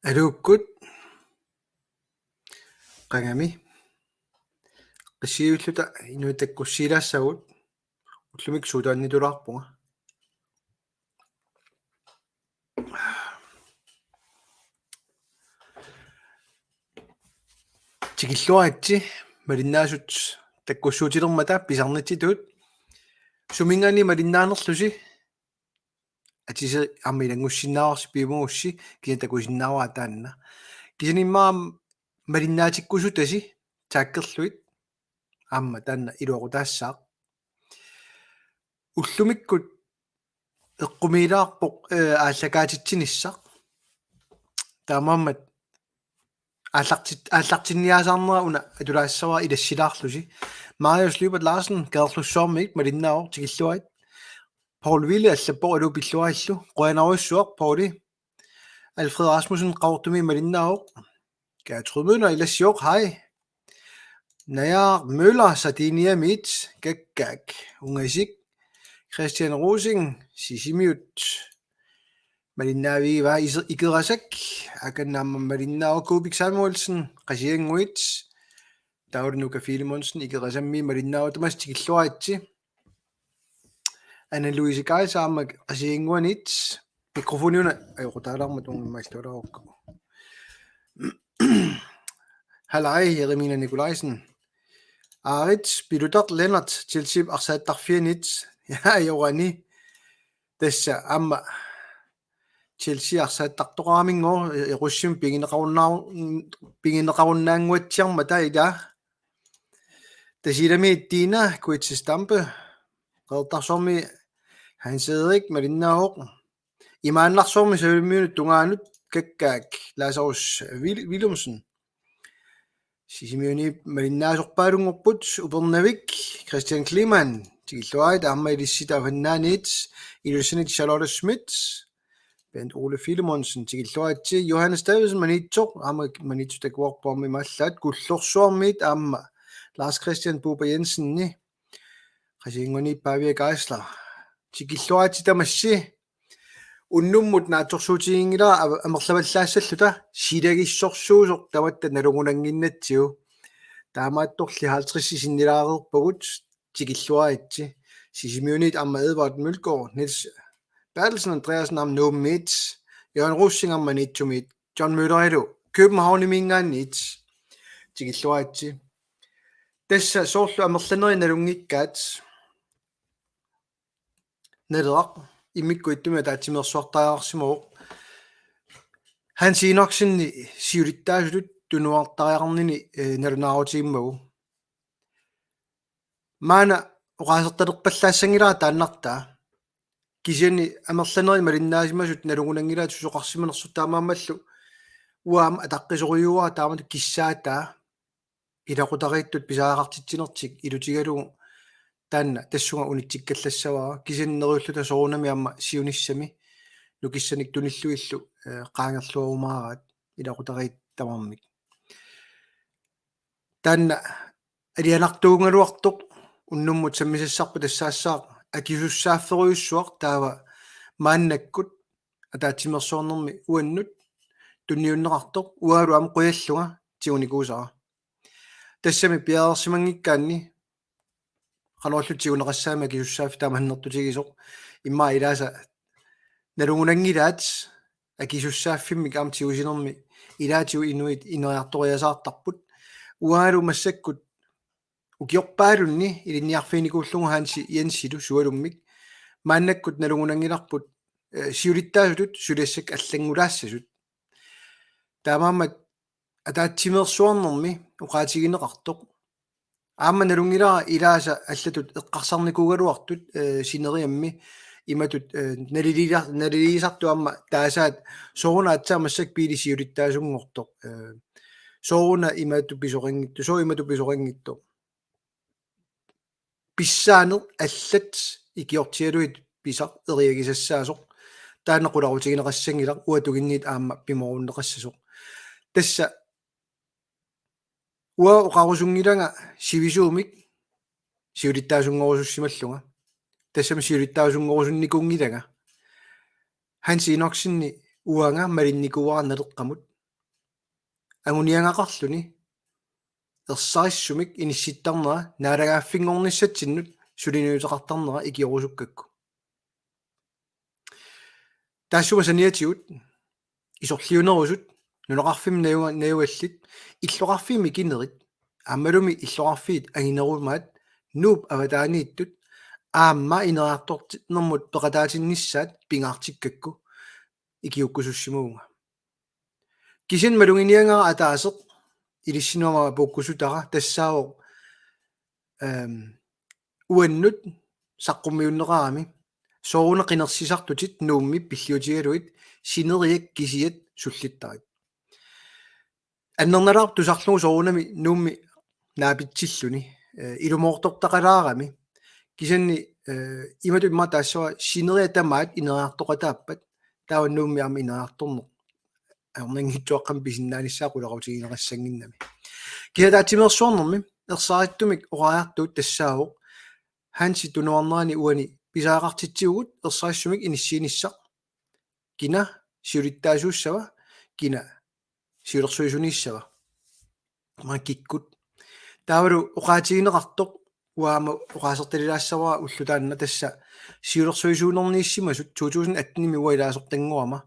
Aluukkut qangami qissiulluta inuitakkussiilaassagут ullumik suutaannitulaarpunga tikilluaritsi malinnaasut takkussuutilermata pisarnitsituut sumingani malinnaanerlusi atise ammilangussinnaavarsi piimugussi kinatakusinnaaraa taanna kisanimmaam malinnaatikusutasi taakkerluit amma taanna iluaqutaassaaq ullumikkut eqqumiilaarpoq ааллакаатитсинissaq таамааммат ааллартинниасаарнера уна атулаассаваа илассилаарлуси Marius Lübert Larsen каерлуссуармик малиннаавор тикиллуайт Paul Wille аллаппо алу пиллуааллу qoanaruissuaq Pauli Alfred Rasmussen qaortumi malinnaavoq Gertrud Møller ilassiоq hej Naja Møller Sardiniamit gaggag ungasik Christian Rosing sisimiut malinnaavigivaa ikerasak akannaamma malinnaavo Kubik Samuelsen qasianguit Taulunuka Filemonsen ikerasammi malinnaavo tamas tikilluaritsi Anna-Louise Geisaama qasianguanit mikrofoniuna ajoqutaalarmat ungimmaallulaarukku Hallaj Jeremina Nikolaisen Arit pilutart Lennart Chelsea arsaattarfianit ajorani tassa amma Chelsea arsaattartoqaramingor equssum pingineqarunnaanguatsiarmata ila tasilami ittiina Kuitsi Stampe qeertarsormi Hans Erik malinnaavoq imaanlarsormi savimmiunut tungaanut kakkaak Lazarus Willumsen sisimiuni malinnaasuqpaalungorput Upernavik Christian Kliman tikilluait amma ilissita fannaanit ilussanit Charlotte Schmidt Bent Ole Filemonsen tikilluatsi Johannes Davidsen manitsoq amma manitsutakuarpuarmi mallat kullorsuarmit amma Lars Christian Buber Jensen ni qasiinguni Pavia Geisler tikilluatsi tamassi unnummut naatsorsuutiingila amerlavallaassаллута силагиссорсуусоқ таматта налугунангиннатсиу таамаатторли 50 синнилаарерпагут тикиллуаитси сисимиунит амма Edvard Mølgaard Niels Bertelsen Andreasen am Nobenit Jørgen Russing am Manitsumit John Møller Københavnimingaannit tikilluaitsi tassa soorlu amerlaneri nalungikkaat naleraq imikkuittumi taatimersuartaajarsimuuq Hans Enoksenni siulittaasulut tunuartariarnini nalunaarutigimmagu maana oqaasertalerpallaassangilaa taannartaa kisiani amerlaneri malinnaasimasut nalungunangilaat susoqarsimanersut taamaammallu uaam ataqqisoriuaa taamatu kissaataa ilaqutariittut pisaaqartitsinertik ilutigalugu taanna tassunga unitsikkallassavaa kisanneruulluta sorunami amma siunissami nukissanik tunilluillu qaangerluarumaaraat ilaqutariittamarmik taanna alianartuungaluartoq unnummut sammisassarpu tassaassaaq akisussaafferuyussuaq taava maannakkut ataatimersuarnermi uannut tunniunneqartoq ualu am quyalluga tigunikuusara tassami piaarsimangikkaanni qaluarlutigunneqassaama akisussaaffi taamahannertutigisoq immaa ilaasa nalungunangilaat akisussaaffimmi kaamtigusinermi ilaatiu inuit ineriartoriasaartarput ualu massakkut ukiorpaalunni ilinniarfiinikuullugu Hansi Jensilu sualummik maannakkut nalungunangilarput siulittaasutut suliassak allangulaassasut taamaammat ataatimersuarnermi uqaatigineqartoq aamma nalungilaa ilaasa allatut eqqarsarnikuugaluartut sineriammi imatut naliliisartu amma taasaat soruna atsaamassak piilisiulittaasungortoq soruna imatupisoqingittu so imatupisoqingittu pissaaner allat ikiortialuit pisaq eriagisassaasuq taanneqularutiginaqqassangilaq uatuginniit aamma pimorunneqassasoq tassa ua oqarusungilanga sivisuumik siulittaasungorusussimalluga tassami siulittaasungorusunnikungilanga Hans Enoksenni uanga malinnikuarnaleqqamut anguniangaqarluni ersarisumik inissittarnera naalagaaffinngornissatsinнут sulinuuteqartarnera ikiorusukakku taassuma saniatigut isorliunerusut nuneqarfim nayuallit иллоqarfimi kinerit аммалуми иллоqarfiit агинеруmaat нууп аватаанииттут аамма инераартортнэрмут пеқатаатиннissaат пингаартиккакку икиуккусуссимуунга кисин малугиниангара атаасеқ илиссинуама пуккусутара тассаавоқ уаннут саққуммиуннеқарами сооруна қинерсисартутит нуумми пиллиутигалуит синериак кисиат суллиттарит аннерналаар тусарлугу соорунами нуумми наапитсиллуни илумоортортақалаарами кисанни имату имма таассуа синериа тамаат инераартоқатааппат таава нуумми аама инераарторнеқ аорнангитсуаққам писиннааниссаа қулақутигинеқассангиннами киатаатимерсуорнэрми ерсаариттумик ораартуут тассаавоқ ханси тунуарнерани уани писаақартитсиугут ерсаариссумик иниссииниссақ кина сиулиттаасууссава кина сиулерсуисуниссава макиккут таавалу оқаатигинеқартоқ уаама оқаасерталилаассаваа уллутаанна тасса сиулерсуисуунернииссимасут 2018-ми уаилаасортангуама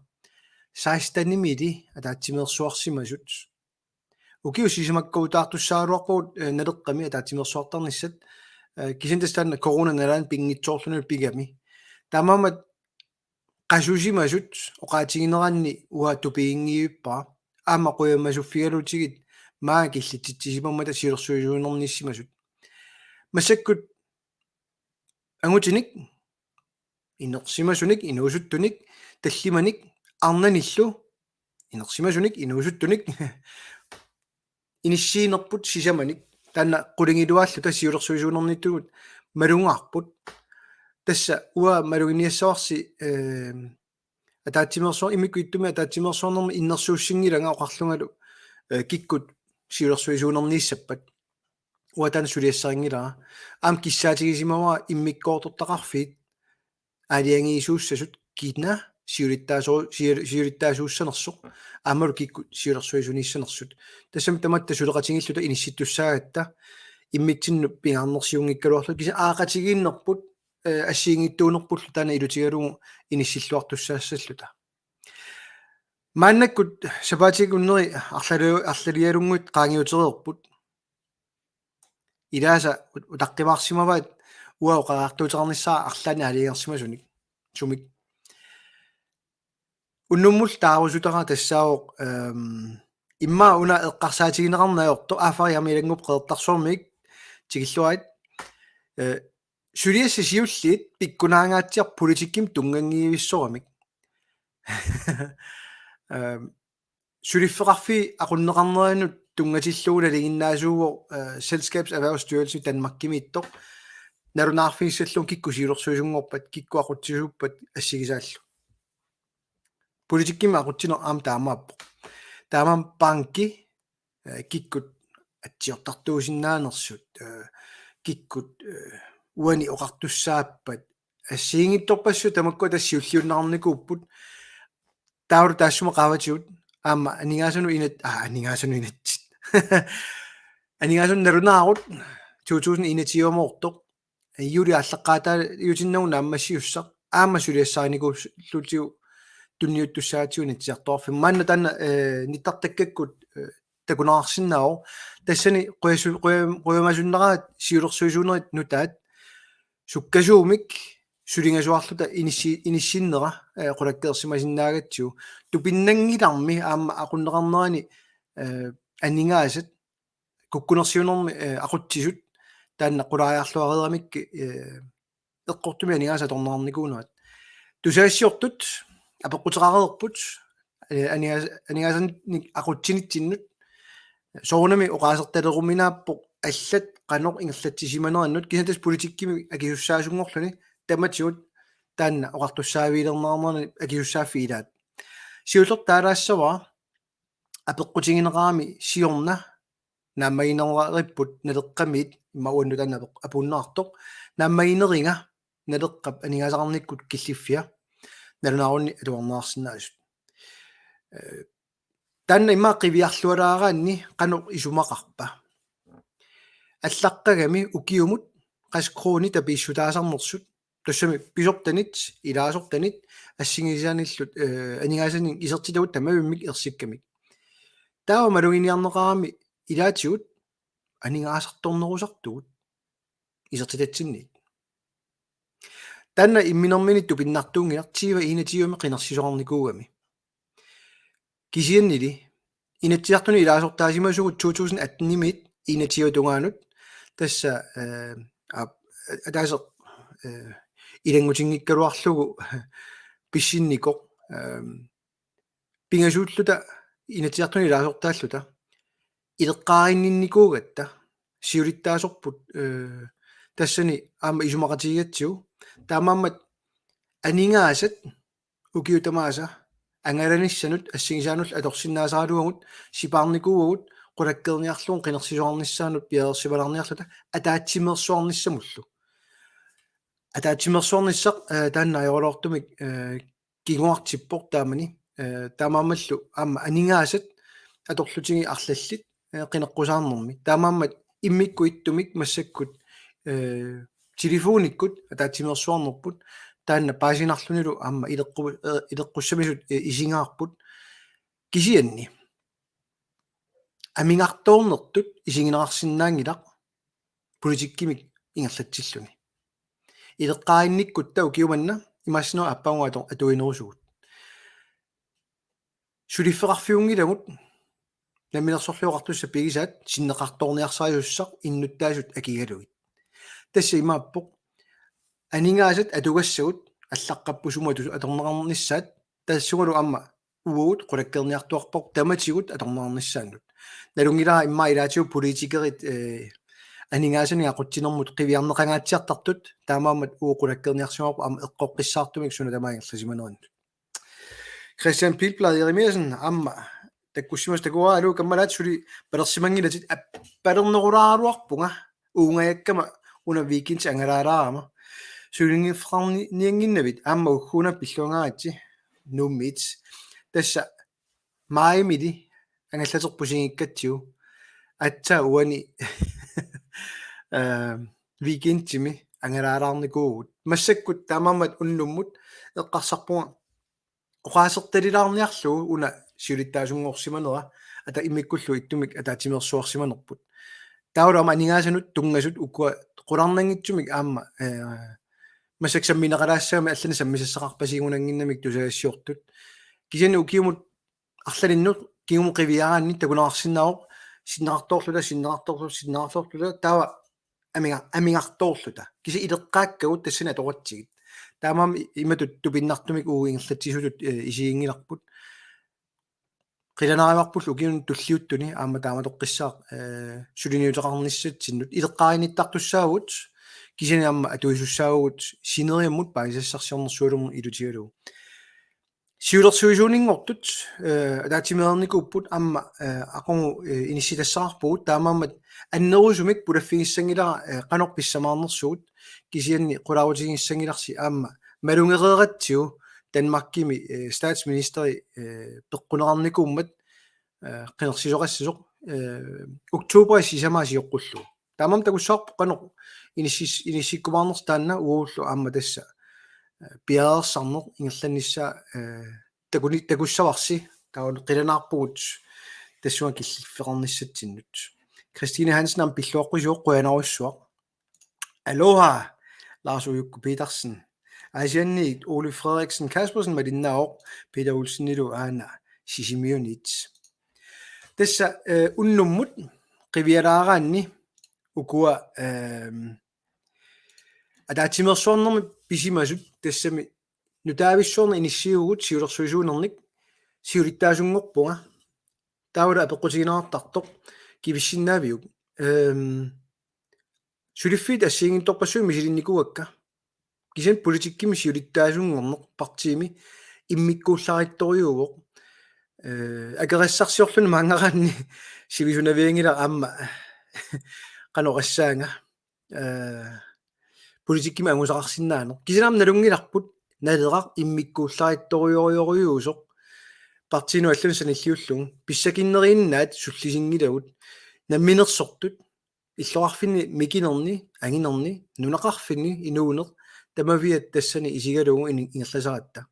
саистанимили атаатсимерсуарсимасут укиу сисимаккаутаартуссааруарпуут налеққами атаатсимерсуартарниссат кисинтастанна корона налаан пингитсоорлунут пигами тамамат qasусимасут оқаатигинеранни уа тупиингиуппаа аама қуямасуффигалутигит маа киллитситсисимаммата сиулерсуисуунерниссимасут массаккут ангутиник инерсимасуник инуусуттуник таллиманик арнаниллу инерсимасуник инуусуттуник иниссиинерпут сисаманик таанна qulingилуааллу тассиулерсуисуунерниттугут малунгаарпут тасса уа малугиниассаварси атаатсимерсуар имиккуиттуми атаатсимерсуарнерми иннерсууссингилага оқарлунгалу киккут сиулерсуисуунернииссаппат уатан сулиассарингилара аам киссаатигисимава иммиккоортортақарфиит алиангиисууссасут кина сиулиттаасууссанерсоқ аамалу киккут сиулерсуисуниссанерсут тассами таматта сулеқатингиллута инисситтуссаагатта иммитсинну пингаарнерсиунгиккалуарлу киса аақатигииннерпут ассиингиттуунерпуллу таана илутигалугу иниссиллуартуссаассаллута мааннаккут сапаатигуннери арлалиалунгуит qaangiutereerput илааса утаққимаарсимаваат уау qaartuuтернissaa арлаани алиерсимасуник сумик уннуммул таарусутара тассаавоқ имма уна эққарсаатигинеқарнаёрто аафариамилангуп қеэртарсуармик тигиллуаит сулиасси сиуллиит пиккунаангаатсиар политикким тунгангиивиссорамик сулиффеқарфи aqunneqarneranut тунгатиллуула лигиннаасууго selskabserhvervsstyrelse Danmarkкимииттоқ налунаарфиссаллун кикку сиулерсуисунгорпат кикку aqutsisuuppat ассигисааллу политикким aqutsino аам таамааппо таамам банки киккут атсиортартуусиннаанерсут киккут уани оқартуссааппат ассиингитторпассу тамакку тассиуллиуннаарникууппут тауру таассума qaavatigut аама анигаасуну инат инатсит анигаасун нарунаарут 2021-моортоқ юли аллеққаатаа ютиннагу нааммассиуссақ аама сулиассааникууллутиу тунниуттуссаатиуни тиарторфи манна танна ниттартаккаккут такунаарсиннао тассани қуямасуннераат сиулерсуисуунерит нутаат суккасуумик сулингасуарлута иниссиннера qulakkeersimasinnaagatsu тупиннангиларми аама aqunneqarnerani анингаасат куккунерсиунерми aqutsisut таанна qulaajaarluareeramik эққортуми анингааса торнаарникуунуат тусаассиортут апеққутерареерпут анингаасанник aqutsinitsinнут соорунами оқаасерталеруминааппо аллат qanoq ингерлатсисиманерannut кисантас политиккими акиуссаасунгорлуни таматсигут таанна оқартуссаавилернаарнерни акиуссааффиилаат сиулер таалаассава апеққутигинеқарами сиорна нааммагинерериппут налеққамиит имауанну таанна апуннаартоқ нааммагинеринга налеққап анигаасақарниккут киллиффиа налунаарунни алуарнаарсинаасут Tanna imma qiviarluaraaraanni qanoq isumaqarpa. Аллаққагами укиумут qas krooni tapiissutaasarnersut тассами писортанит илаасортанит ассигисааниллут анигаасанин исертитагут тамавиммик ерсиккамик таава малугиниарнеқарами илаатигут анигаасарторнерусартугут исертитатсинни танна имминерминитту пиннартуунгиар тива инатиуми қинерсисоорникуугами кисианнили инатсиартуни илаасортаасимасугут 2018-нимит инатиутунгаанут тасса атааса илангутингиккалуарлугу писсинникоq пингасууллута инатиартуни илаасортааллута илеққариннинникуугатта сиулиттаасорпут тассани аама исумақатигатсиу таамааммат анингаасат укиутамааса ангаланиссанут ассигисаанул аторсиннаасаалуагут сипаарникуугут qulakkerniarluun qinersisuarnissaanut piaersivalarniarluta ataatsimерсуарниссамуллу атаатимерсуарниссақ таанна ajorluartumik кигуартиппор таамани таамаамаллу аама анингаасат аторлутиги арлаллит qinеққусаарнэрми таамааммат иммикку иттумик массаккут телефониккут атаатимерсуарнерпут таанна паасинарлунилу аама илеққуссамисут исингаарпут кисианни амингарторнертут исигинеқарсинаангилақ политиккимик ингерлатсиллуни илеққаинниккут тау киуманна имассинера аппаунгуатор атуинерусугут сулиффеқарфиунгилагут намилерсорлуоқартусса пигисаат синнеқарторниарсаажуссақ иннуттаасут акигалугит тасса имааппоқ анингаасат атугассагут аллаққаппусумату аторнеқарниссаат тассугалу амма уут qulakkerniartuarpoq tamatiguт аторнеқарниссааннут налунгилаа имма илаатиу политикерит анингаасани ақутсинермут қивиарнеқангаатсиартартут таамаамат ууқулаккерниарсуарпу ама эққоққиссаартумик суна тамаангерласимануаннут Christian Pilblad Jeremiasen amma таккуссимас такуа алу каммалаат сули палерсимангилатит аппалернерулааруарпунга уунгаяккама уна викинс ангалаалаарама сулингиффарни ниангиннавит аама уггуна пиллуангаатси нуммит тасса маимиди ангаллатерпусигиккатсиу атса уани викинтими ангалаалаарникуугут массаккут таамаамат уннуммут эққарсарпунга оқаасерталилаарниарлу уна сиулиттаасунгорсиманера ата иммиккуллу иттумик атаатимерсуарсиманерпут таулама анигаасанут тунгасут уккуа qulарнангитсумик аама массаксамминеқалаассаами аллани саммисассақарпасигунангиннамик тусаассиортут кисани укиумут арлалиннут киуму қивиараанни такунаарсиннаавоқ синнеқарторлута таава амигарторлута киси илеққааккагут тассина торатсигит таамаам иматут тупиннартумик ууингерлатсисулут исиингиларпут qilanaarimarpullu ukiun tulliuttuni aama taamatoqqissaaq suliniuteqarnissatsinnut ileqqaarinnittartussaagut kisani aama atuisussaagut sineriammut paisassarsiornersualum ilutigalu siulersuisuuningortut ataatimeernikkuupput aama aqungu inissitassaqarpugut taamaammat annerusumik pulaffigissangilara qanorpissamaarnersugut kisianni qulaarutigissangilarsi aama malungereeratsiu Danmarkimi statsministeri peqqunерarnikuummat qinersisoqassisoq oktober sisamaasiоqqullu taamam takussaarpu qanoq inissikkumaarners taanna uullu aamma tassa piarersarneq ingerlannissa takussavarsi taun qilanaarpugut tassua killifferarnissatsinnut Christine Hansen am pilluoqqisuoq quyanarussuaq aloha Lars Ujukku Petersen Asianniit Ole Frederiksen Kaspersen med din navn Peter Olsen nilu aana sisimiunit tassa unnummut qiviaraaraanni ukua ataatimersuarnermi pisimasut tassami nutaavissuarna inissiugut siulersuisuunernik siulittaasungorpunga taula apeqqutiginerartartoq kivissinaaviuk suliffit assiinginttorpassuumi misilinnikugakka kisan politikkimi siulittaasungorneq partiimi immikkuullarittoriuuvoq agerissarsiorluni maangaraanni sivisunaviangila aamma qanoqassaanga politikkimi angusaqarsinnaaneq kisanaam nalungilarput naleqaq immikkuullarittoriorioriuusoq партину аллун саниллиуллугу писсакиннериннаат суллисингилагут намминерсортут иллоарфинни микинерни агинерни нунақарфинни инуунер тамавиат тассани исигалугу ингерласаратта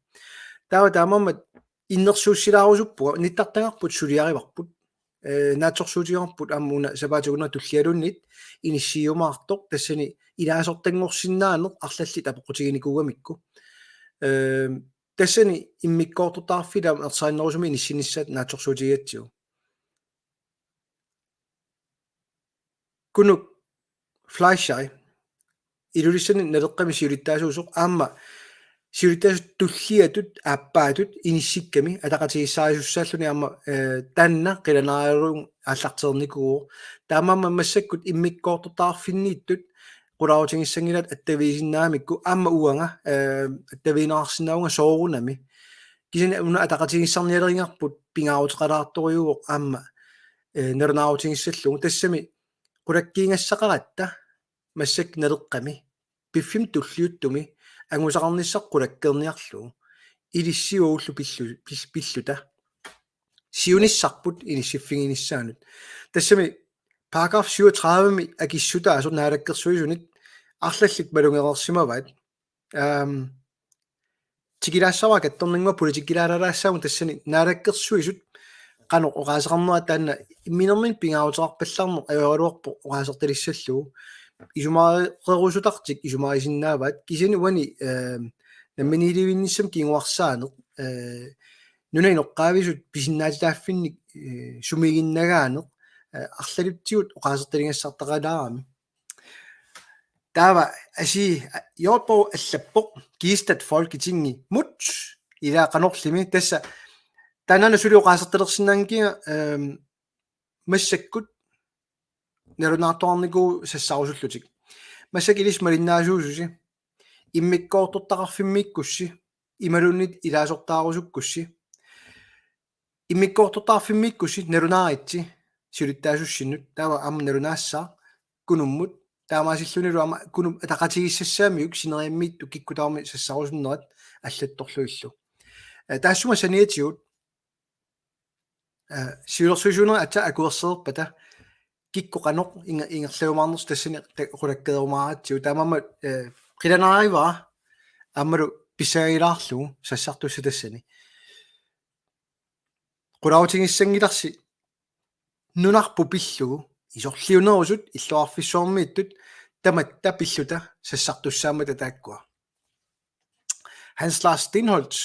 таамаммат иннерсууссилаарусуппуга ниттартангарпут сулиариварпут наатсорсуутигарпут аммуна сапаатугуна туллиалуннит иниссиумаартоқ тассани илаасортангорсиннаанер арлалли тапоқутигиникугамикку тассани иммиккоортутаарфилам ерсааннерусуми иниссиниссаат наатсорсуутигиатсиу кунук флайшай илулиссани налеққами сиулиттаасуусоқ аама сиулиттаасут туллиатут ааппаатут иниссикками атақатигиссаасуссааллуни аама танна қиланааруун ааллартерникугу таамаама массаккут иммиккоортутаарфиннииттут qulautigissangilat attavisiinnaamikku aamma uanga attavinaarsinnaunga soorunami kisani una ataqatigissarnialeringarput pingaarutaqalaartoriuoq aamma nernaarutigissallugu tassami qulakkiingassaqaratta massak naleqqami piffim tulliuttumi angusaqarnissaq qulakkerniarlugu ilissiuullu pilluta siunissarput inissiffinginisaanut tassami paragraf 37 akissuta asut naalakkersuisunit арлаллик малунгерерсимаваат тигилаассаваа катторнингуа политиккилаалалаассаагу тассани наалаккерсуисут qano oqaasaqarnua taanna imminermin pingaaruteqarpallarneq ajualuarpo oqaasartalissallugu isumaaqerusutartik isumaaisinnaavat kisani uani namminiilivinnissam kinguarsaaneq nunaineqqaavisut pisinnaatitaafinnik sumiginnagaaneq арлалиптиут oqaasartalingassartaqalaarami taava asi jorpo allappoq kiistat folketingi mut ila qanorlimi tassa tanana suli oqaasartalersinnaangia massakkut nalunaartoarniku sassaarusullutik massakilis malinnaasuususi immikkoortortaqarfimmikkussi imalunnit ilaasortaarusukkussi immikkoortortaarfimmikkussi nalunaaritsi сулиттаасуссиннут таава аама налунаасsaa кунуммут таамаасиллунилу аама кунум атақатигиссассаамиук синериаммиитту киккутаарми сассарусуннерат аллатторлуиллу таассума саниатиут сиулерсуисунер ата акуерсерпата киккоқаноқ ингерлауумаарнерс тассани қулаккеерумааратсиу таамаама қиланаариваа аамалу писсагилаарлугу сассартусса тассани қулаутингиссангиларси нунарпу пиллугу исорлиунерусут иллуарфиссуармииттут таматта пиллута сассартуссаамата тааккуа Hans Lars Steinholtz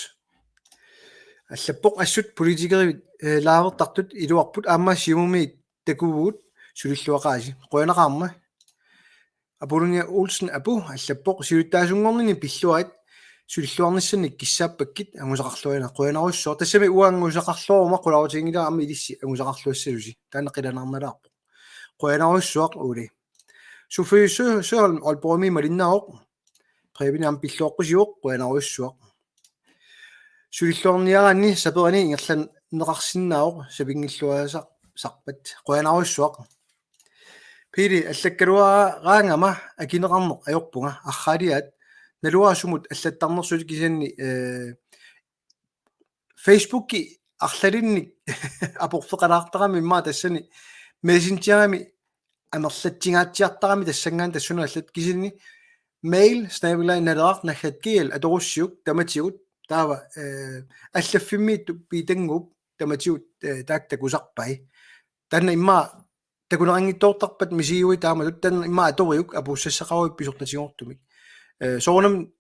аллаппоқ ассут политикери лаавертартут илуарпут аама симуми такугуут сулиллуақааси қуянақарма Apollonia Olsen апу аллаппоқ сиулиттаасунгорнини пиллуаат сулиллуарниссанник киссааппаккит ангусақарлуина қуянаруссоо тассами уангусақарлуума қулаутингила аама илисси ангусақарлуассалуси таана қиланаарналаарпо қуянаруссуақ ули суфисуал албоми малиннаоқ пребинам пиллуоққусиоқ қуянаруссуақ сулиллуарниараани саперани ингерлан неқарсиннаоқ сапингиллуаасақ сарпат қуянаруссуақ пири аллаккалуа раангама акинеқарнеқ ajorpunga арраалиат налуаасумут аллаттарнерсулик кисанни фейсбукки арлалинник апорфеқалаартарами имма тассани мессенджерами амерлатсингаатсиартарами тассангаан тассуна аллат кисинни mail@naleraarnaggatgiil atorussiuk tamatигут таава аллаффиммиитту питангуп таматигут таактакусарпай танна имма такунерангиттоортарпат мисиуи таамалут танна имма аториук апууссассақаруи писортатигортумик соонам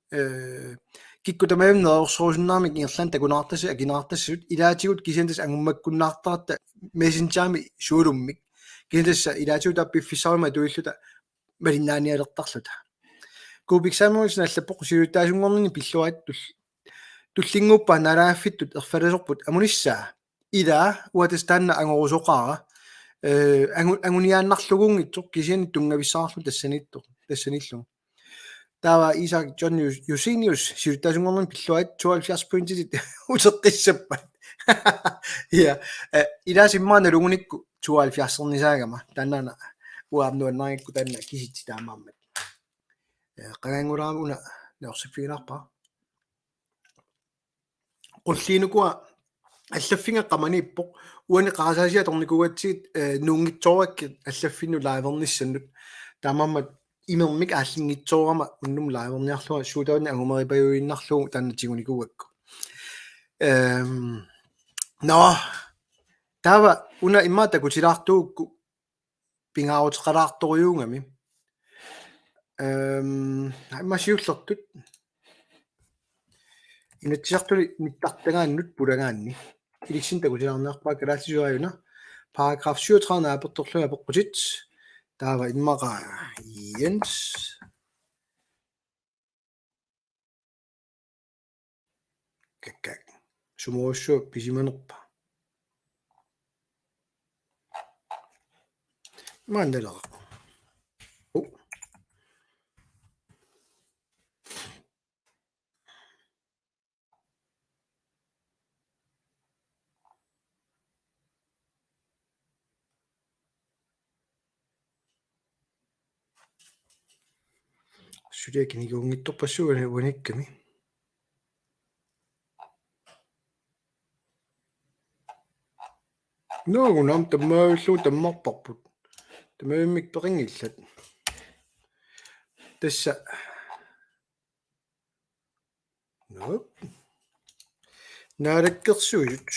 киккутамаам неерсуусиннаами ингерлан такунаартаси акинаартассут илаатигут кисиантас ангуммаккуннаартарта мессенджерами суулуммик кисиантасса илаатигут аппиффисарума туиллута малиннааниалертарлута кубиксамуусна аллаппоқ сиулиттаасунгорнини пиллуаат туллингуппа налааффиттут ерфаласорпут амуниссаа илаа уатастанна ангорусоқаара ангуниааннарлугунгитсоқ кисиани тунгависсаарлу тассаниллу таава Isaac John Eugenius сиулиттаасунгорнин пиллуаат 72 утеққиссаппат я илаасиммаана лугуникку 72-ернисаагама таннана уаамнуаннарикку танна киситси таамааммат qagangulaamuna neorsifigilarpa qullиинукуа аллаффинга qamaniippoq уани qaasаасиаторникугатсигит нуунгитсооrakki аллаффинну лааверниссаннут таамаамат имермик ааллингитсоорама уннум лааверниарлуга суутаани агумерипаюиннарлугу тааннатигуникугакку но тава уна иммаата кутилаартуукку пингааутеқалаарторюунгами иммасиуллертут инатсиартули ниттартагааннут пулагаанни иликсин такутилаарнеарпаа калаатисуаюна параграф 37 аперторлуга пеққутит таава иммаqa Jens каккак сумооссуу писиманерпа мандалера сулиакинигуунгитторпассугани уаникками наагунам таммааллуу таммарпарпут тамаиммик перингиллат тасса ноп наалаккерсуут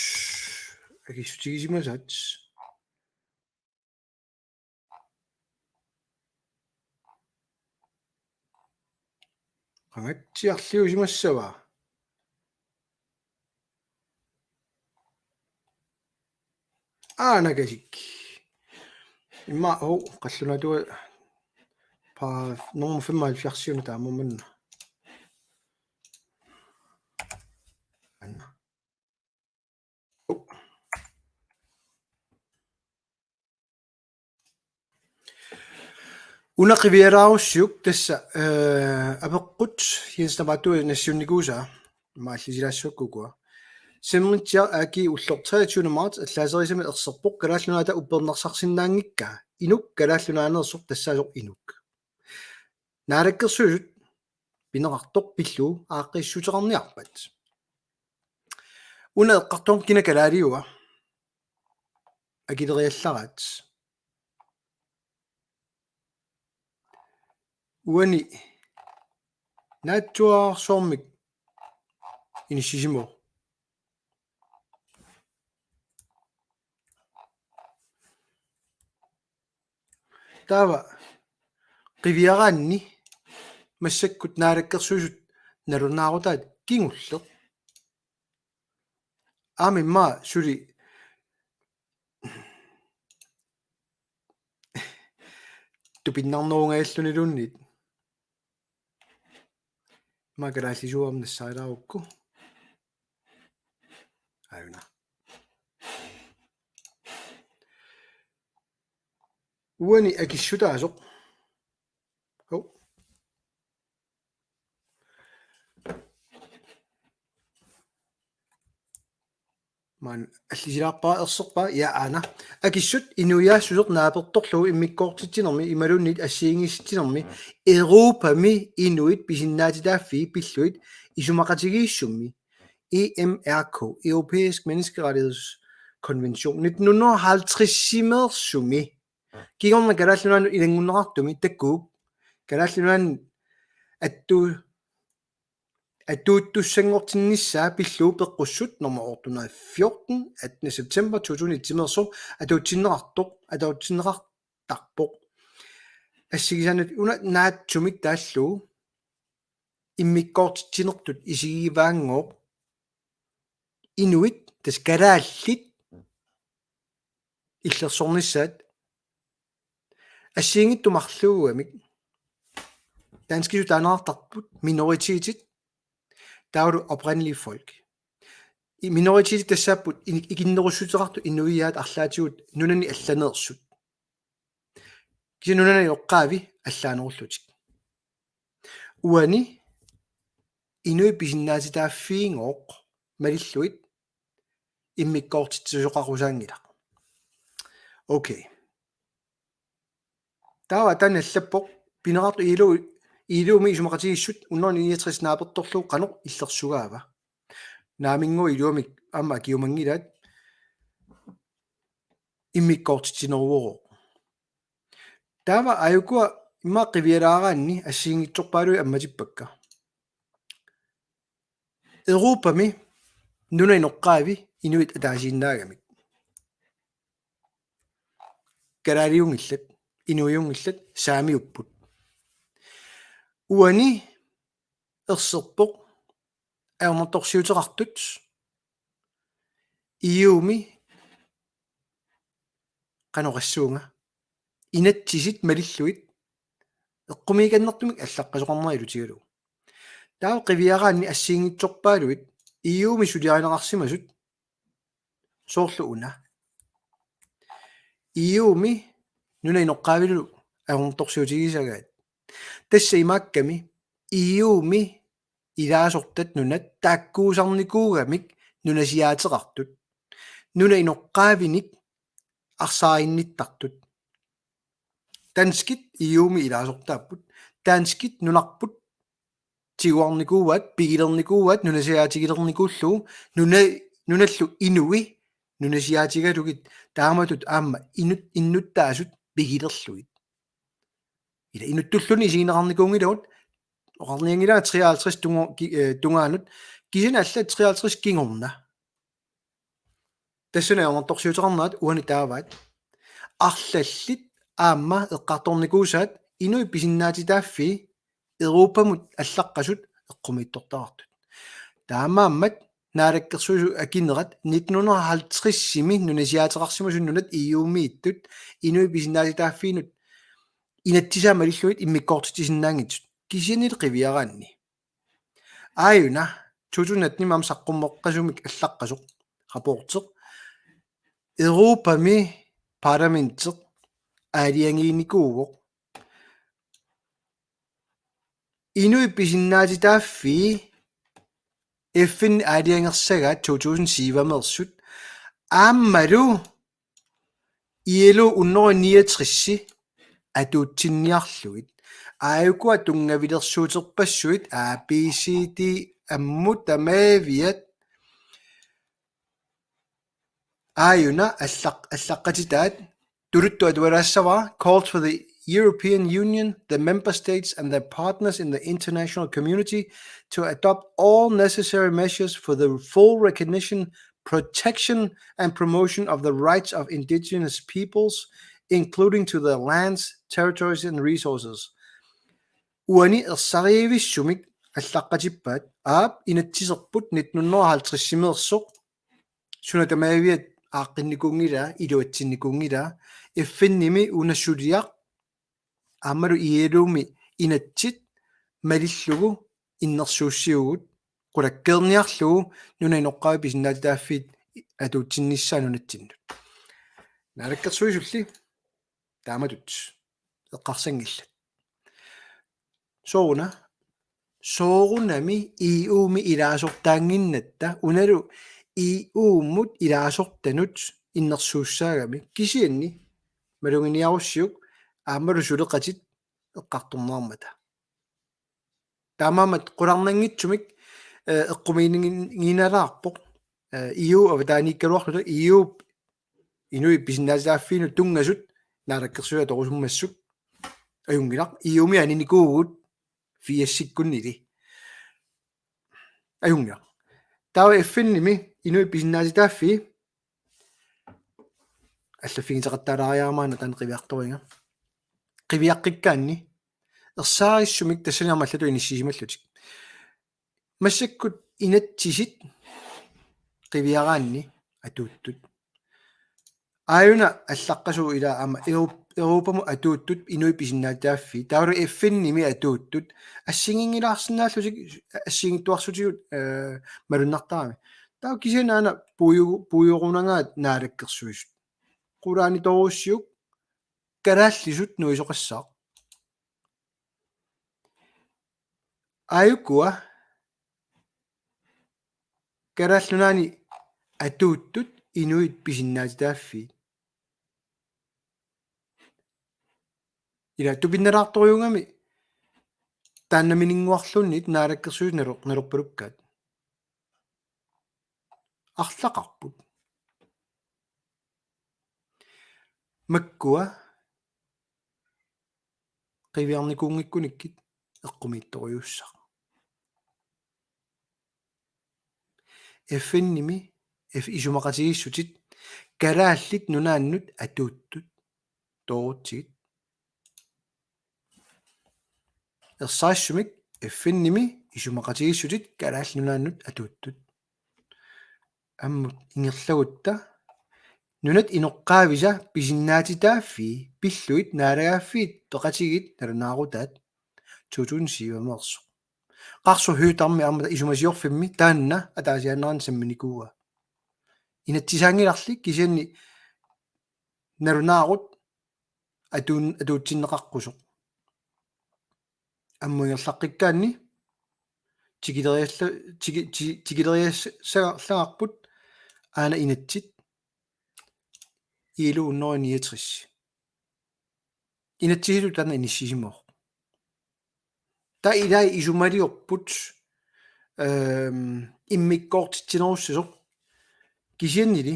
агиссутигисимасаат qangatsiarliusimassava aanakasik imma qallunatuga pa nummer 75 taamummanna anna unaqiviaraarussiuk tassa apeqqut hinstamatu nassiunnikuusa maallisilaassukkukua semmitsia aki ullor 23 marts allaaserisami erserpoq kalaallunata uppernersarsinnaangikka inuk kalaallunaanерсоq тассаасоq inuk naalakkersuusut pineqartoq pillu aaqqissuteqarniarpat una eqqartoq kina kalaaliuga akileriallarat uani naattuarsoormik inissisimo taava qiviaraanni massakkut naalakkersuusut nalunnaarutaat kingulleq aamimma suli tupinnarnerungaallunilunnit makalaallisuarnassaailaaruukku ayuna uani akissutaasoq man allisilaarpaa erserpaa yaana akissut inuiaassuseq naapertorlugu immikkoortittinermi imalunnit assiingissittinermi Europami inuit pisinnaatitaaffi pilluit isumaqatigiissummi EMRK Europæisk Menneskerettighedskonvention 1950-simersumi kigorna kalaallunaanu ilangunnerartumi takkuuk kalaallunaanu atuuttussangortinnissaa pilluu peqqussut nummer 814 18. september 2019 atuutsinnerartoq atuutsinnerartarpoq ассигисанут уна наатсумик тааллуу иммиккоортитсинертут исигиваангоо инуит тас калааллит иллерсорнissaат ассиингиттумарлуугамик данскису таанеартарпут миноритетит тауру oprindelige folk i minoritet тассааппут игиннеруссутерарту инуиаат арлаатигут нунани алланеерсут кисинунани оққаави аллаанеруллутик уани инуи писиннааситааффиингооқ малиллуит иммиккоортитсусоқарусаангила окей тава таналлаппоқ пинеқарту илууми исумақатигиссут 169 нааперторлуу қанеқ иллерсугаава naamingu iluamik amma kiumangilat immikkoortitineruoru taava ayukua imaaqivialaaraanni assiingitsorpaalui ammatipakka Europami nuna inoqqaavi inuit ataasiinnaagamik kalaliungillat inuiungillat saamiupput uani erserpoq aornertorsiuteqartut iumi qanoqassuunga inatsisit malilluit eqqumiikannertumik allaqqasoqarnera ilutigalu taa qiviaraanni assiingitsorpaaluit iumi suliarineqarsimasut soorlu una iumi nuna inoqqaavilu aornertorsiutigisagaat tassa imaakkami iumi ilaasortat nunat taakkuusarnikuugamik nunasiaateqartut nuna inoqqaavinik arsaarinnittartut tanskit iumi ilaasortaapput tanskit nunarput tiguarnikuuvat pigilernikuuvat nunasiaatigilernikullu nunallu inui nunasiaatigalugit taamatut aamma innuttaasut pigilerluit ila inuttulluni isiineqarnikuungilagut oqarniangilaa 53 tungaanut kisina alla 53 kingorna тассуна аорнерторсиутернерат уани тааваат арлаллит аама эққарторникуусаат инуи писиннаатитааффи Европамут аллаққасут эққумииттортаартут таамааммат наалаккерсуису акинерат 1950-сими нунасиаатеқарсимасун нунат иумииттут инуи писиннаатитааффиинут инатсисаама лиллуит иммиккоортитисиннаангитсут кисианил қивиараанни ааюна 2019 мам саққуммоққасумик аллаққасоқ рапортеқ Europami parlamentet aaliangiinikууgoq inui pisinnaatitaaffi FN aaliangersagaat 2007-mersut aammalu ILO 169 atuutsinniarluit aayukua tungavilersuuterpassuit ABCD ammut tamaaviat Ayuna allaqqatitaat turuttu atualaassava called for the European Union, the member states and their partners in the international community to adopt all necessary measures for the full recognition, protection and promotion of the rights of indigenous peoples, including to their lands, territories and resources. Uani ersariivissumik allaqqatippaat aap inatsiserput 1950-simersoq sunatamaviat aaqqinnikungila iluatsinnikungila iffinnimi unassuliaq aammalu ielumi inatsit malillugu innersuussiugut qulakkeerniarlugu nuna inoqqaavi pisinnaatitaaffiit atuutsinnissaa nunatsinnut naalakkersuisulli taamatut eqqarsangillat soorunami iumi ilaasortaanginnatta unalu iummut ilaasortanut innersuussaagami kisianni malunginiarussiuk aammalu suleqatit eqqartornaarmata taamaamat qularnangitsumik eqqumiinginalaarpoq iu avataaniikkaluarluta iu inui pisinnaasitaaffiinu tungasut naalakkersuja torusummassuk ajungilaq iumi aninikuugut fiassikkunnili ajungilaq tawa effinnimi inui pisinnaasitaaffi аллаффигитеқаттаалаариармаана таан қивиарторинга қивиаққиккаанни ерсаарissumik тассаниармаллату иниссисималлутик массаккут инатсисит қивиараанни атууттут ааюна аллаққасуу ила аама Европаму атууттут инуи писиннаатааффи таавалу эффинними атууттут ассигингилаарсинааллутик ассигиттуарсутигут малуннартарами таа кисинаана пуйурунагаат наалаккерсуисут qulaani torussiuk kalaallisut nuisoqassaaq ayukua kalaallunaani atuuttut inuit pisinnaatitaaffi ila tupinnalaartoriungami taannamininguarlunnit naalakkersuut nalorpalukkaat арлақарпут маккуа qivиарникуунгиккуниккит эққумиитторюуссақ эффинними исумақатигиссутит калааллит нунааннут атууттут тоорутсигит ерсаассумик эффинними исумақатигиссутит калаалли нунааннут атууттут аммут ингерлагутта нунат иноққаависа писиннаатитааффи пиллуит наалагааффиит тоқатигит налунаарутаат 2007 qarsu hyutarmi armata isumasiorfimmi taanna ataasianneran samminikua inattisaangilarli kisianni nalunaarut atuutsinneqarqusoq ammuingerlaqqikkaanni tikileriassaarlarput aana inatsit ilu unnorinniatris inatsihilu tanna inissisimoq ta ilai isumaliorput immikkoortittinerussusoq kisiannili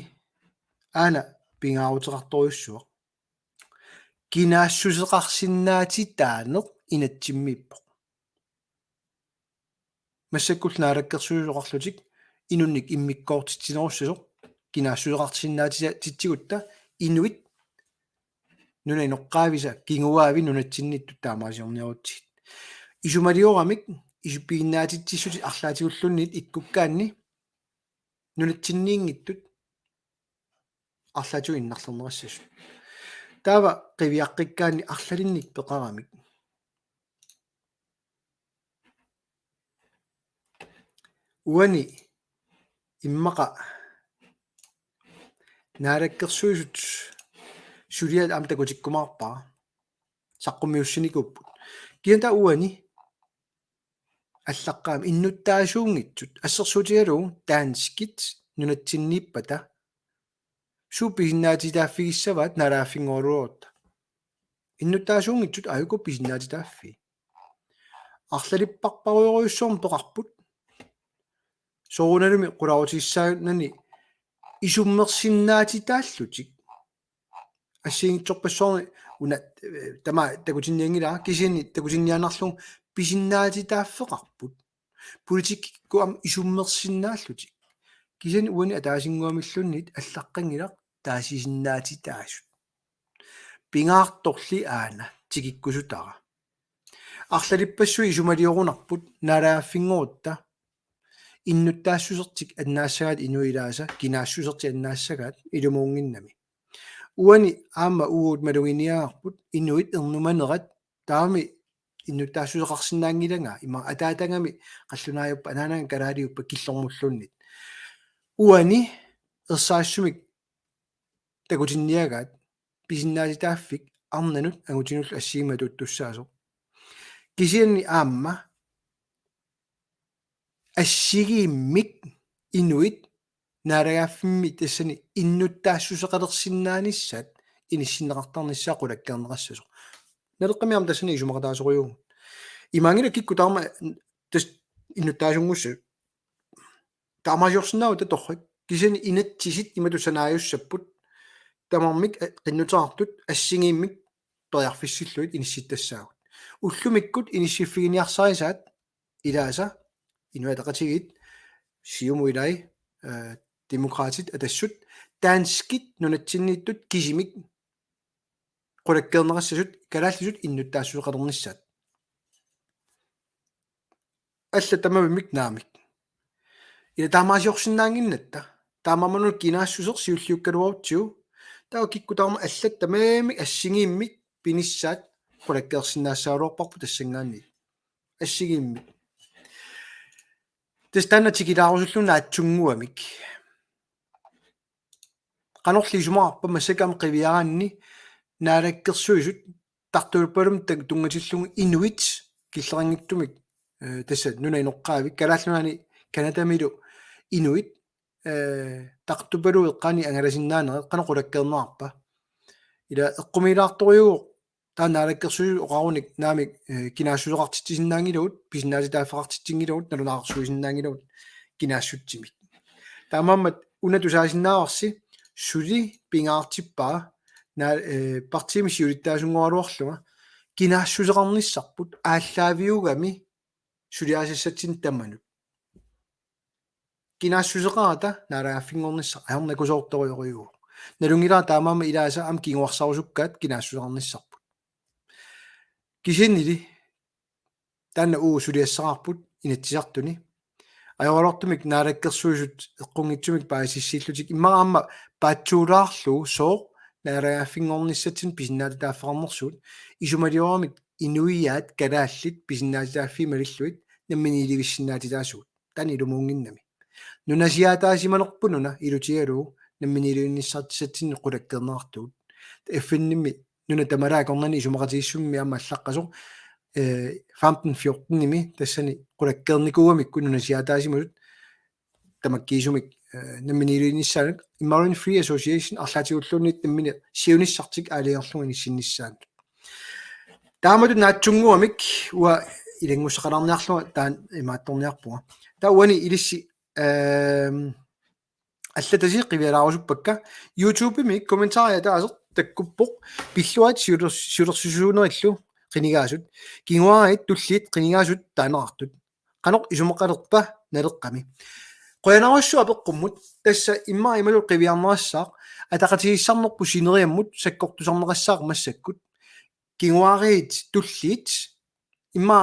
aana pingaaruteqartoriussuaq kinaassuseqarsinnaatitaaneq inatsimmiippoq массаккулнaalаккерсуусоқарлутик инунник иммиккоортитсинерусsusoq kinaassuseqarsinnaatitsigutta inuit nuna inoqqaavisa kinguvaavi nunatsinnittut taamaasiorniarutsigit isumaliорамик исуппигиннаатитсиссути арлаатигуллунниит иккуккаанни нунатсинниингиттут арлаатигу иннарлернерассасу таава қивиаққиккаанни арлалинник пеқарамик уани иммақа наалаккерсуисут сулиат амтакутиккумаарпаа саққумиуссиникуппут кианта уани аллаққаами иннуттаасуунгитсут ассерсуутигалуу таанскит нунатсиннииппата сууписиннаатитааффигиссаваат налааффингоолуорта иннуттаасуунгитсут аюку писиннаатитааффи арлалиппарпаруйоруйуссуорм тоқарпут соорунalumi qulaarutiissaagunani isummersinnaatitaallutик ассиингитсорпассуорни уна тама такутинниангила кисиани такутиннианарлун писиннаатитааффеқарпут политиккуам исуммерсиннааллутик кисиани уани атаасингуамиллуннит аллаққангилақ таасисиннаатитаасут пингаарторли аана тикиккусутара арлалиппассуи исумалиорунарпут налааффингорутта иннуттаассусертик аннаассагаат инуилааса кинаассусерти аннаассагаат илумуунгиннами уани аама уут малугиниаарпут инуит эрнуманерат таами иннуттаассусеқарсинаангиланга има атаатангами қаллунааюппа анаанага калаалиуппа киллормуллуннит уани ерсаассумик такутинниагаат писиннааситааффик арнанут агутинуллу ассигиматут туссаасо кисианни аама ассигииммик инуит наалагааффимми тассани иннуттаассусеқалерсиннааниссаат иниссиннеқартарниссаа қулаккернерассасо налеққамиарма тассани исумақатаасориугу имаангила кикку таама тас иннуттаасунгусса таамаажорсиннаау таторрик кисани инатсисит иматусанааjussаппут тамармик қиннутаартут ассигииммик ториарфиссиллуит инисситтассаагут уллумиккут иниссиффигиниарсарисаат илааса инуатақатигит сиумуилай демократит атассут таанскит нунатсиннииттут кисимик qulakkeernerassassut kalaallисут иннуттаассусеқалерниссаат алла тамамик наамик ила таамаасиорсинаангиннатта таамаманут кинаассусер сиуллиуккалуарутсиу таа кикку таама аллат тамаамик ассигииммик пиниссаат qulakkeersinnaassaaluarparpu тассангаанни ассигииммик тестанатикилаарусуллуна атсунгуамик канорлисумаарпа массакам qivиараанни наалаккерсуисут тартулпалум так тунгатиллугу инуит киллерангиттумик тассат нуна иноққаавик калааллунаани канатамилу инуит тартупалу эққани ангаласиннаанере каноқулаккернаарпа ила эққумилаарторюу таа наалаккерсуи оқаруник наамик кинаассусеқартитсиннаангилуут писиннааситааффеқартитсингилуут налунаарсуисиннаангилуут кинаассутсимик таамааммат unatusaasinnaarsi suli pingaartippaa na partimi siulittaasungorluarluga kinaassuseqarnissarput ааllaaviugami suliaasissatsin tammanut kinaassuseqarata naalaaffinngornissa aarnakusoortorioriugu nalungilaa taamaama ilaasa am kinguarsarusukkaat kinaassuseqarnissarput kisinili tanna suliassaqarput inatsisartuni ajorlortumik naalakkersuusut eqqungitsumik paasissillutik immaramma paatsuulaarlu soo naalaaffinngornissatsin pisinnaatitaaffaqarnersuut isumaliormik inuiaat kalaallit pisinnaatitaaffimалиллуит намминилигиссинаатитаасуут тани илумуунгиннами нунасиаатаасиманерпунуна илутигалуу намминилуинниссартисатсинни qulakkernerartuut эффинними нуна тамалаакорнани исумақатигиссумми амма аллаққасо 15-14-ними тассани qulakkerникууамикку нунасиаатаасималут тамаккиисумик намминилуинниссаанак Marine Free Association арлаатигуллуунниит наммини сиунissартик аалиерлугини синнissaан таамату наатсунгуамик уа илангуссақаларниарлуга таан имаатторниарпуга тауани илисси аллатаси қивиалаарусуппакка YouTube-ми комментариа таасер таккуппоқ пиллуат сиулерсусуунериллу қинигаасут кингуаит туллиит қинигаасут таанеқартут қанеқ исумақалерпа налеққами qoyanarussua peqqumut tassa imma imalu qiviarnerassaq ataqatigiissarnerpu sineriammut sakkortusarnerassaaq massakkut kinguariit tulliit imma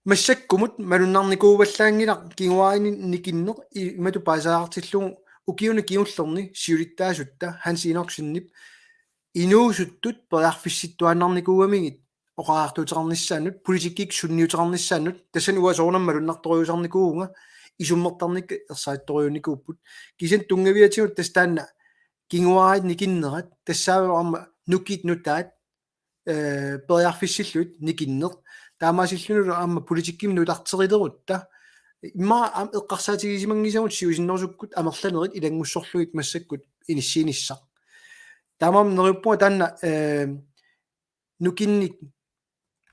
массаккумут малуннарникууvalлаангилақ кингуаини никиннеқ имату паасаартиллугу укиуна киуллерни сиулиттаасутта хансиинерксиннип инуусуттут периарфисситтуаннарникууамигит оқаартуутеқарниссаанут политиккик сунниутеқарниссаанут тассани уасоорнам малуннарториусарникууга исуммертарник ерсаатториуникууппут кисин тунгавиатигут тастаанна кингуаит никиннерат тассаавама нукит нутаат периарфиссиллуит никиннеқ таамаасиллунулу аама политикким нулартерилерутта имма эққарсаатигисимангисамут сиусиннерсуккут амерланерит илангуссорлуит массаккут иниссииниссақ таамаам неруппуа таанна нукинник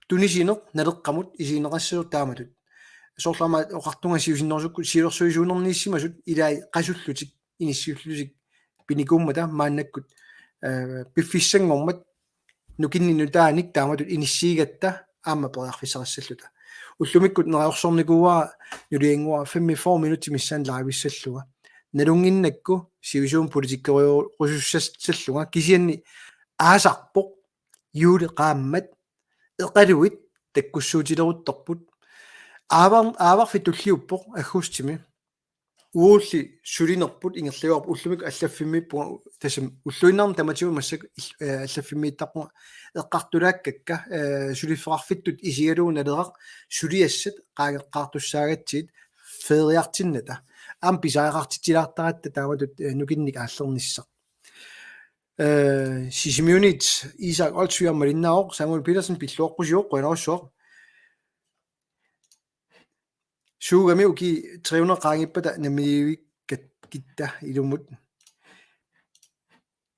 тунисинеқ налеққамут исиинеқассуу тааматут соорлама оқартунга сиусиннерсуккут сиулерсуисуунернииссимасут илаи қасуллутик иниссиуллутик пиникуммата мааннаккут пиффиссангормат нукиннинутааник тааматут иниссиигатта аама периарфиссерассаллута уллумиккут нераорсорникууаа нулиангуа 5 минути миссаан лаависсаллуга налунгиннакку сивисуун политиккериорусуссаллуга кисианни аасарпоқ юуле qaammat эқалуит таккуссуутилерутторпут ааварфи туллиуппоқ аггустими уулли сулинерпут ингерлуарп уллумик аллаффиммиппуга тасам уллуиннарни таматигу массак аллаффиммииттарпуга эққартулааккакка сулиффеқарфиттут исигалууналерақ сулиассат qaaqeqqaartussaagatsit фериартинната ам писаақартитилаартаратта тааматут нукинник ааллерниссақ сисимиунит Isaac Olsvig Marinaaq Samuel Petersen пиллуоққусиоқ қунаруссуоқ суугами уки 300 qaangipпата намиливик китта илумут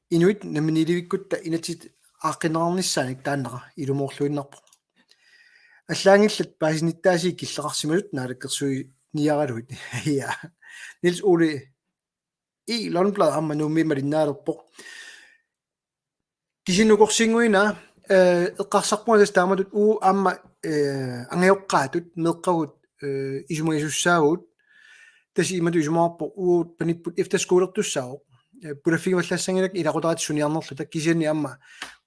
инуит намиливиккутта инатит ааққинерарниссааник тааннера илумоорлуиннарпо аллаангиллат паасиниттааси киллеқарсималут наалаккерсуи ниаралуит я Niels Ole Lundblad амма нуумми малиннаалерпо кисинукорсингуина эққарсарпугас тааматут амма ангиоққаатут меққагут исумагисуссаагут таси имату исумаарпо паниппут эфтерскуулертуссао пулаффигуаллаассангилак илақутарат суниарнерлута кисиани амма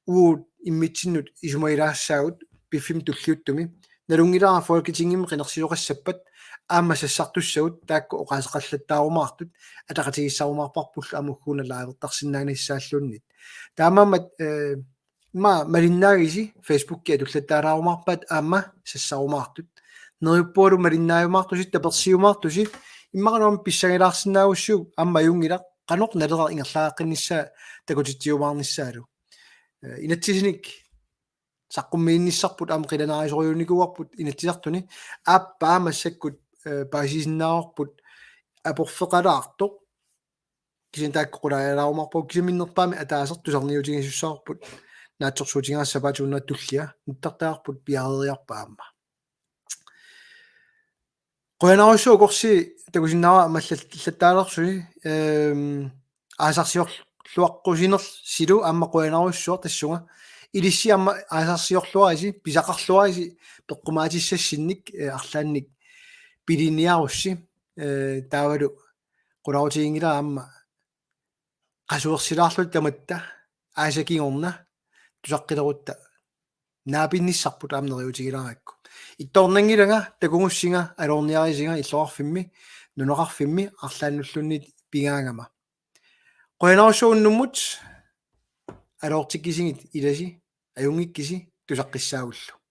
иммитсиннут исумагилаассаагут пиффим туллиуттуми налунгилаа фолкитингим қинерсилоқассаппат аама сассартуссагут таакку оқаасеқаллаттаарумаартут атақатигиссарумаарпарпулла амуккуна лаавертарсинааниссааллуннит таамаамат малиннаагиси фейсбукки атуллаттаалаарумаарпаат аама сассарумаартут нериппуалу малиннааюмаартуси таперсиумаартуси иммақануам писсагилаарсинаагуссуу аама юнгила qanoq nalera ingerlaaqqinnissa takutittiumaarnissalu inatsisinik saqqummiinnissarput am qilanaarisoriunikuarput inatsisartuni aappaamassakut paasisinnaarput aporfeqalaartoq kisintaakkoqulaalarumarput kisiminnerpaami ataasertusarniutigisussaarput naatsorsuutigaassapaatuunnattullia nuttartaarput piareriarpaamma qoyanarussu korsi takusinnara mallataallersuни аасарсиорлуаққусинер силу аама qoyanarussuor тассунга илисси аама аасарсиорлуариси писақарлуариси пеққумаатиссассинник арлаанник пилиниарусси таавалу qulautiingila аама qasuersilaarlut tamatta аасакингорна тусаққилерутта наапинниссарпут аамнериутигилараакку ittornangilanga takungussiga alorniarisiga illorarfimmi nuneqarfimmi arlaanullunnit pingaangama qoyanarussuunnummut alortikkisingit ilasi ajungikkisi tusaqqissaagullu